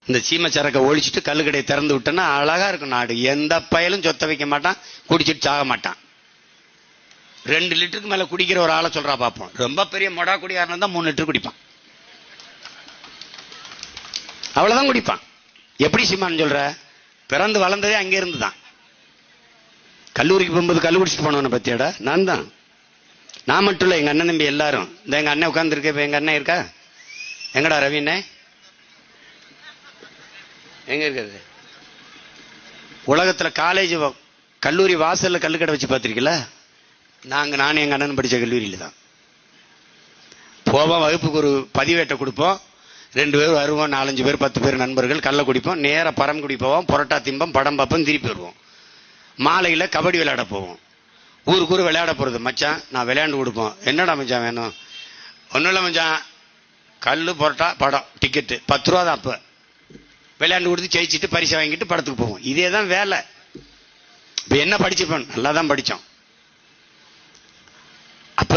இந்த சீமை சரக்கை ஒழிச்சிட்டு கல்லுக்கடையை திறந்து விட்டோன்னா அழகா இருக்கும் நாடு. எந்த பயலும் சொத்த வைக்க மாட்டான், குடிச்சிட்டு சாக மாட்டான். 2 லிட்டருக்கு மேல குடிக்கிற ஒரு ஆளை சொல்றா பார்ப்போம். ரொம்ப பெரிய மொடா குடியாரன் தான் 3 லிட்டர் குடிப்பான், அவ்வளவுதான் குடிப்பான். எப்படி சீமான்னு சொல்ற? பிறந்து வளர்ந்ததே அங்கே இருந்து தான். கல்லூரிக்கு போகும்போது கல்லு குடிச்சிட்டு போனவனை பத்தியாடா? நான் தான். நான் மட்டும் இல்லை, எங்க அண்ணன் தம்பி எல்லாரும். இந்த எங்க அண்ணன் உட்கார்ந்து இருக்க, இப்ப எங்க அண்ணன் இருக்கா? எங்கடா ரவிண்ணே? எங்க இருக்கிறது? உலகத்துல காலேஜ் கல்லூரி வாசல்ல கல்லுக்கடை வச்சு பார்த்திருக்கீங்களா? நானும் எங்க அண்ணன் படிச்ச கல்லூரியில தான் போவோம். வகுப்புக்கு ஒரு பதிவேட்டை கொடுப்போம், 2 பேர் வருவோம், 4-5 பேர் 10 பேர் நண்பர்கள் கல்ல குடிப்போம். நேர பரம்குடி போவோம், புரோட்டா திம்பம், படம் பார்ப்போம், திருப்பி வருவோம். மாலையில கபடி விளையாட போவோம். ஊருக்கு ஊர் விளையாட போறது. மச்சான் நான் விளையாண்டு கொடுப்போம். என்னடா மச்சான் வேணும்? ஒன்றும் இல்லை மச்சான், கல்லு புரோட்டா படம் டிக்கெட்டு 10 ரூபா தான். அப்போ விளையாண்டு கொடுத்து ஜெயிச்சுட்டு பரிசை வாங்கிட்டு படத்துக்கு போவோம். இதே தான் வேலை. இப்போ என்ன படிச்சுப்போம்? நல்லா தான் படித்தோம். அப்ப